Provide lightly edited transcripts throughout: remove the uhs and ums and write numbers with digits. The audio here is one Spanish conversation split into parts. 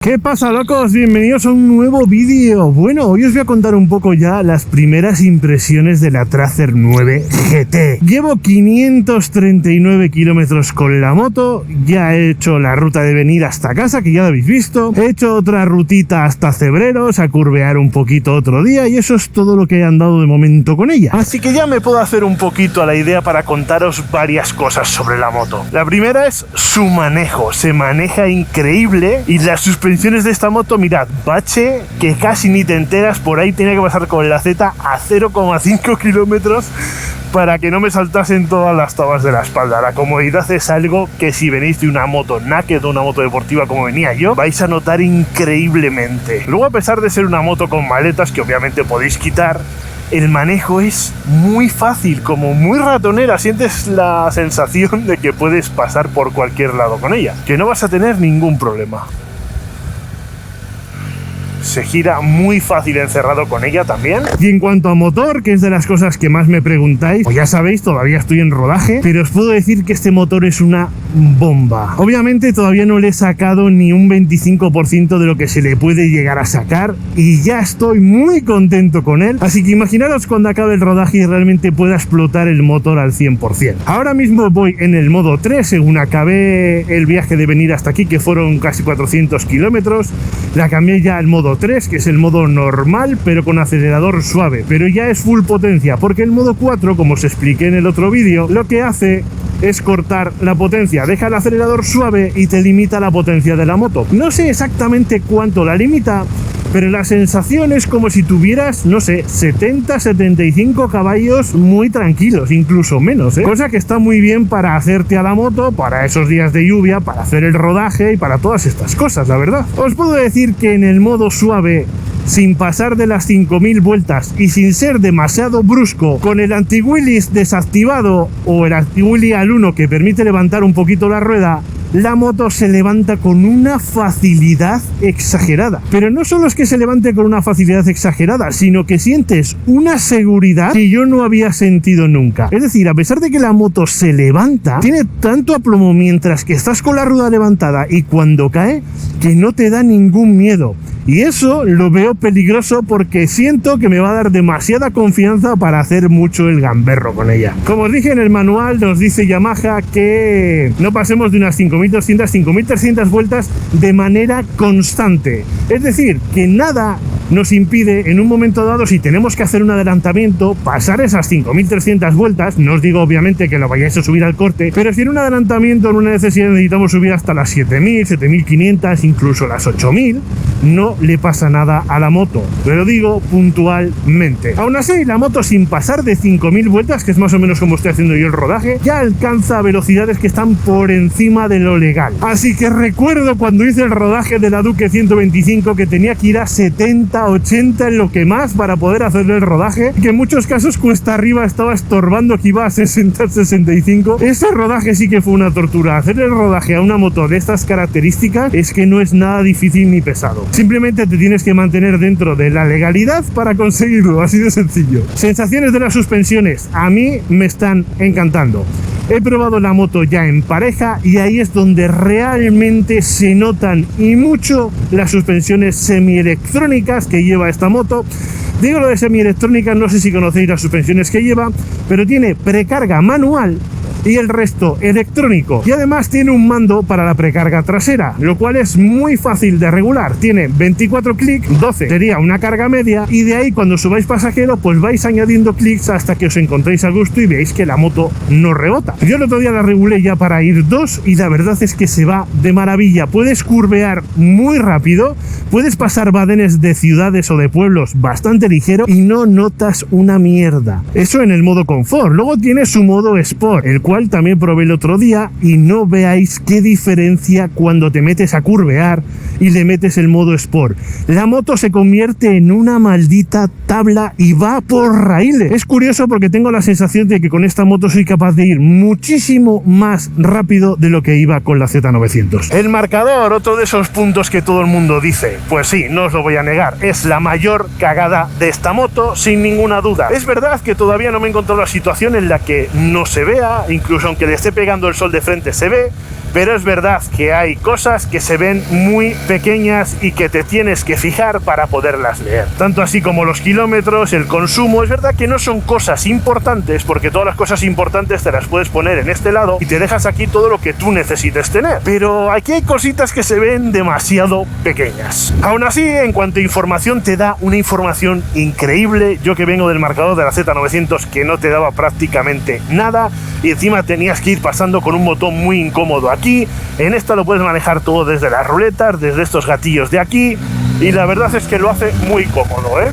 ¿Qué pasa, locos? Bienvenidos a un nuevo vídeo. Bueno, hoy os voy a contar un poco ya las primeras impresiones de la Tracer 9 GT. Llevo 539 kilómetros con la moto, ya he hecho la ruta de venir hasta casa, que ya la habéis visto. He hecho otra rutita hasta Cebreros, a curvear un poquito otro día, y eso es todo lo que he andado de momento con ella. Así que ya me puedo hacer un poquito a la idea para contaros varias cosas sobre la moto. La primera es su manejo. Se maneja increíble y las suspensiones de esta moto, mirad, bache que casi ni te enteras. Por ahí tenía que pasar con la Z a 0,5 kilómetros para que no me saltasen todas las tabas de la espalda. La comodidad es algo que si venís de una moto naked o una moto deportiva como venía yo, vais a notar increíblemente. Luego, a pesar de ser una moto con maletas que obviamente podéis quitar, el manejo es muy fácil, como muy ratonera. Sientes la sensación de que puedes pasar por cualquier lado con ella, que no vas a tener ningún problema. Se gira muy fácil encerrado con ella también. Y en cuanto a motor, que es de las cosas que más me preguntáis, pues ya sabéis, todavía estoy en rodaje, pero os puedo decir que este motor es una bomba. Obviamente todavía no le he sacado ni un 25% de lo que se le puede llegar a sacar, y ya estoy muy contento con él. Así que imaginaros cuando acabe el rodaje y realmente pueda explotar el motor al 100%. Ahora mismo voy en el modo 3, según acabé el viaje de venir hasta aquí, que fueron casi 400 kilómetros. La cambié ya al modo 3, que es el modo normal, pero con acelerador suave, pero ya es full potencia, porque el modo 4, como os expliqué en el otro vídeo, lo que hace es cortar la potencia, deja el acelerador suave y te limita la potencia de la moto. No sé exactamente cuánto la limita, pero la sensación es como si tuvieras, no sé, 70-75 caballos muy tranquilos, incluso menos, ¿eh? Cosa que está muy bien para hacerte a la moto, para esos días de lluvia, para hacer el rodaje y para todas estas cosas, la verdad. Os puedo decir que en el modo suave, sin pasar de las 5000 vueltas y sin ser demasiado brusco, con el anti-wheelies desactivado o el anti-wheelie al 1 que permite levantar un poquito la rueda, la moto se levanta con una facilidad exagerada. Pero no solo es que se levante con una facilidad exagerada, sino que sientes una seguridad que yo no había sentido nunca. Es decir, a pesar de que la moto se levanta, tiene tanto aplomo mientras que estás con la rueda levantada y cuando cae, que no te da ningún miedo. Y eso lo veo peligroso porque siento que me va a dar demasiada confianza para hacer mucho el gamberro con ella. Como os dije en el manual, nos dice Yamaha que no pasemos de unas 5200, 5300 vueltas de manera constante. Es decir, que nada nos impide en un momento dado, si tenemos que hacer un adelantamiento, pasar esas 5300 vueltas. No os digo obviamente que lo vayáis a subir al corte, pero si en un adelantamiento, en una necesidad, necesitamos subir hasta las 7000, 7500, incluso las 8000, no le pasa nada a la moto. Pero digo puntualmente. Aún así, la moto, sin pasar de 5000 vueltas, que es más o menos como estoy haciendo yo el rodaje, ya alcanza velocidades que están por encima de lo legal. Así que recuerdo cuando hice el rodaje de la Duke 125 que tenía que ir a 70, 80 en lo que más para poder hacer el rodaje, que en muchos casos cuesta arriba estaba estorbando, que iba a 60, 65. Ese rodaje sí que fue una tortura. Hacer el rodaje a una moto de estas características es que no es nada difícil ni pesado. Simplemente te tienes que mantener dentro de la legalidad para conseguirlo, así de sencillo. Sensaciones de las suspensiones, a mí me están encantando. He probado la moto ya en pareja y ahí es donde realmente se notan y mucho las suspensiones semielectrónicas que lleva esta moto. Digo lo de semielectrónicas, no sé si conocéis las suspensiones que lleva, pero tiene precarga manual y el resto electrónico, y además tiene un mando para la precarga trasera, lo cual es muy fácil de regular. Tiene 24 clics, 12 sería una carga media, y de ahí cuando subáis pasajero pues vais añadiendo clics hasta que os encontréis a gusto y veáis que la moto no rebota. Yo el otro día la regulé ya para ir 2 y la verdad es que se va de maravilla. Puedes curvear muy rápido, puedes pasar badenes de ciudades o de pueblos bastante ligero y no notas una mierda. Eso en el modo confort. Luego tiene su modo sport, el cual también probé el otro día, y no veáis qué diferencia cuando te metes a curvear y le metes el modo sport. La moto se convierte en una maldita tabla y va por raíles. Es curioso porque tengo la sensación de que con esta moto soy capaz de ir muchísimo más rápido de lo que iba con la Z900. El marcador, otro de esos puntos que todo el mundo dice, pues sí, no os lo voy a negar, es la mayor cagada de esta moto, sin ninguna duda. Es verdad que todavía no me he encontrado la situación en la que no se vea, incluso aunque le esté pegando el sol de frente se ve, pero es verdad que hay cosas que se ven muy pequeñas y que te tienes que fijar para poderlas leer. Tanto así como los kilómetros, el consumo, es verdad que no son cosas importantes, porque todas las cosas importantes te las puedes poner en este lado y te dejas aquí todo lo que tú necesites tener. Pero aquí hay cositas que se ven demasiado pequeñas. Aún así, en cuanto a información, te da una información increíble. Yo que vengo del marcador de la Z900, que no te daba prácticamente nada, y encima tenías que ir pasando con un botón muy incómodo aquí. En esta lo puedes manejar todo desde las ruletas, desde estos gatillos de aquí, y la verdad es que lo hace muy cómodo, ¿eh?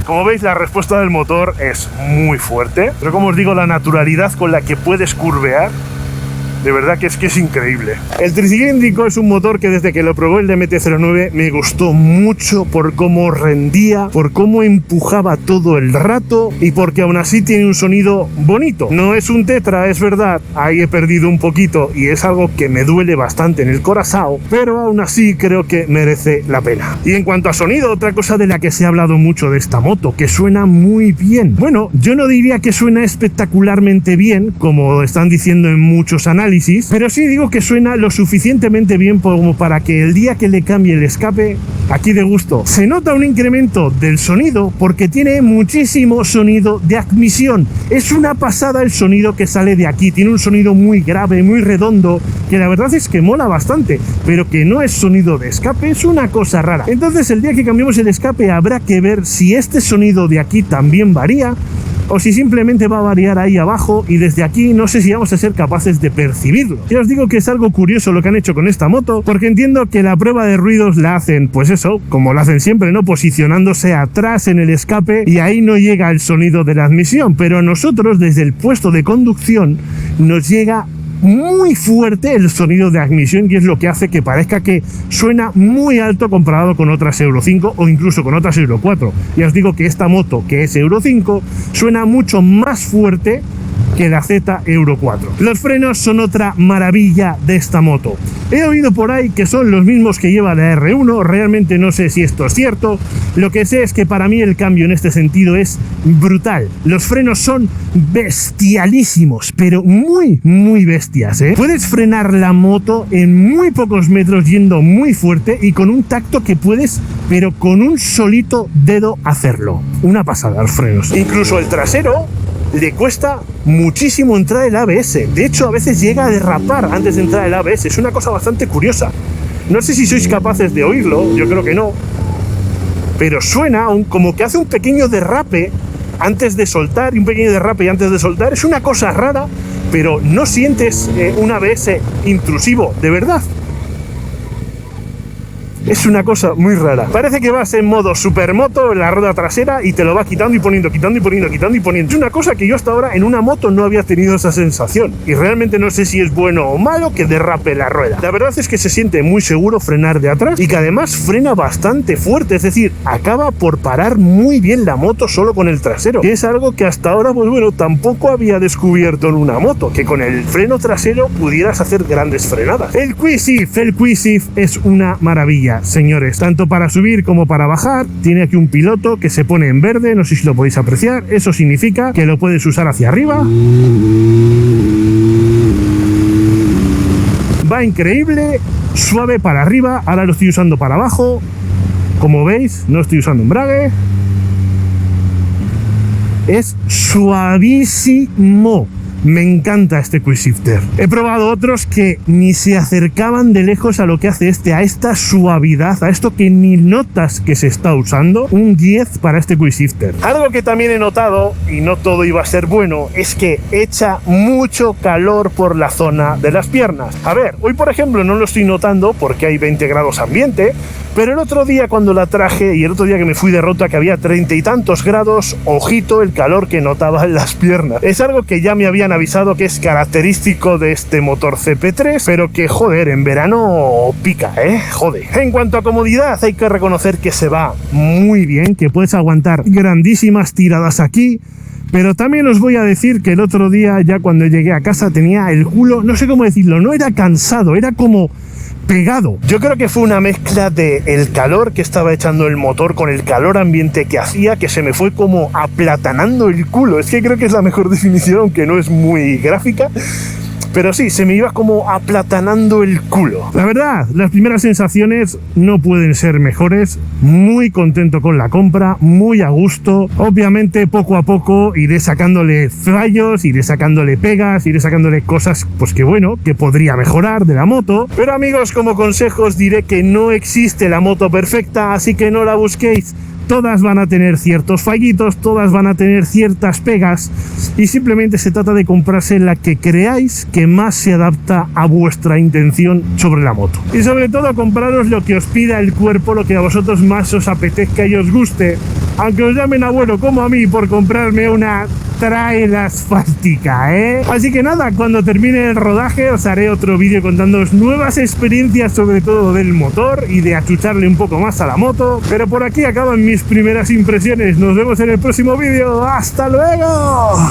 Como veis, la respuesta del motor es muy fuerte, pero como os digo, la naturalidad con la que puedes curvear, de verdad que es increíble. El tricilíndrico es un motor que desde que lo probé el DMT-09 me gustó mucho por cómo rendía, por cómo empujaba todo el rato y porque aún así tiene un sonido bonito. No es un Tetra, es verdad, ahí he perdido un poquito y es algo que me duele bastante en el corazón, pero aún así creo que merece la pena. Y en cuanto a sonido, otra cosa de la que se ha hablado mucho de esta moto, que suena muy bien. Bueno, yo no diría que suena espectacularmente bien, como están diciendo en muchos análisis, pero sí digo que suena lo suficientemente bien como para que el día que le cambie el escape, aquí de gusto. Se nota un incremento del sonido porque tiene muchísimo sonido de admisión. Es una pasada el sonido que sale de aquí. Tiene un sonido muy grave, muy redondo, que la verdad es que mola bastante, pero que no es sonido de escape, es una cosa rara. Entonces el día que cambiemos el escape habrá que ver si este sonido de aquí también varía, o si simplemente va a variar ahí abajo y desde aquí no sé si vamos a ser capaces de percibirlo. Ya os digo que es algo curioso lo que han hecho con esta moto, porque entiendo que la prueba de ruidos la hacen, pues eso, como lo hacen siempre, ¿no? Posicionándose atrás en el escape y ahí no llega el sonido de la admisión, pero a nosotros desde el puesto de conducción nos llega muy fuerte el sonido de admisión y es lo que hace que parezca que suena muy alto comparado con otras Euro 5 o incluso con otras Euro 4. Ya os digo que esta moto, que es Euro 5, suena mucho más fuerte que la Z Euro 4. Los frenos son otra maravilla de esta moto. He oído por ahí que son los mismos que lleva la R1, realmente no sé si esto es cierto. Lo que sé es que para mí el cambio en este sentido es brutal. Los frenos son bestialísimos, pero muy, muy bestias, ¿eh? Puedes frenar la moto en muy pocos metros yendo muy fuerte y con un tacto que puedes, pero con un solito dedo hacerlo. Una pasada los frenos. Incluso el trasero le cuesta muchísimo entrar el ABS. De hecho, a veces llega a derrapar antes de entrar el ABS. Es una cosa bastante curiosa. No sé si sois capaces de oírlo, yo creo que no. Pero suena como que hace un pequeño derrape antes de soltar, y un pequeño derrape antes de soltar. Es una cosa rara, pero no sientes un ABS intrusivo, de verdad. Es una cosa muy rara. Parece que vas en modo supermoto en la rueda trasera y te lo va quitando y poniendo, quitando y poniendo, quitando y poniendo. Es una cosa que yo hasta ahora en una moto no había tenido esa sensación. Y realmente no sé si es bueno o malo que derrape la rueda. La verdad es que se siente muy seguro frenar de atrás y que además frena bastante fuerte. Es decir, acaba por parar muy bien la moto solo con el trasero. Que es algo que hasta ahora, pues bueno, tampoco había descubierto en una moto. Que con el freno trasero pudieras hacer grandes frenadas. El Quick-Shift es una maravilla, señores, tanto para subir como para bajar. Tiene aquí un piloto que se pone en verde, no sé si lo podéis apreciar. Eso significa que lo puedes usar hacia arriba. Va increíble, suave para arriba. Ahora lo estoy usando para abajo. Como veis, no estoy usando embrague. Es suavísimo. Me encanta este Quick Shifter. He probado otros que ni se acercaban de lejos a lo que hace este, a esta suavidad, a esto que ni notas que se está usando. Un 10 para este Quick Shifter. Algo que también he notado, y no todo iba a ser bueno, es que echa mucho calor por la zona de las piernas. A ver, hoy por ejemplo no lo estoy notando porque hay 20 grados ambiente, pero el otro día cuando la traje y el otro día que me fui de ruta que había 30 y tantos grados, ojito el calor que notaba en las piernas. Es algo que ya me habían avisado que es característico de este motor CP3, pero que joder, en verano pica, joder. En cuanto a comodidad, hay que reconocer que se va muy bien, que puedes aguantar grandísimas tiradas aquí. Pero también os voy a decir que el otro día, ya cuando llegué a casa, tenía el culo, no sé cómo decirlo, no era cansado, era como pegado. Yo creo que fue una mezcla de el calor que estaba echando el motor con el calor ambiente que hacía, que se me fue como aplatanando el culo. Es que creo que es la mejor definición, aunque no es muy gráfica. Pero sí, se me iba como aplatanando el culo. La verdad, las primeras sensaciones no pueden ser mejores. Muy contento con la compra, muy a gusto. Obviamente, poco a poco iré sacándole fallos, iré sacándole pegas, iré sacándole cosas, pues que bueno, que podría mejorar de la moto. Pero amigos, como consejos diré que no existe la moto perfecta, así que no la busquéis. Todas van a tener ciertos fallitos, todas van a tener ciertas pegas y simplemente se trata de comprarse la que creáis que más se adapta a vuestra intención sobre la moto. Y sobre todo compraros lo que os pida el cuerpo, lo que a vosotros más os apetezca y os guste. Aunque os llamen abuelo como a mí por comprarme una trail asfáltica, ¿eh? Así que nada, cuando termine el rodaje os haré otro vídeo contándoos nuevas experiencias sobre todo del motor y de achucharle un poco más a la moto. Pero por aquí acaban mis primeras impresiones. Nos vemos en el próximo vídeo. ¡Hasta luego!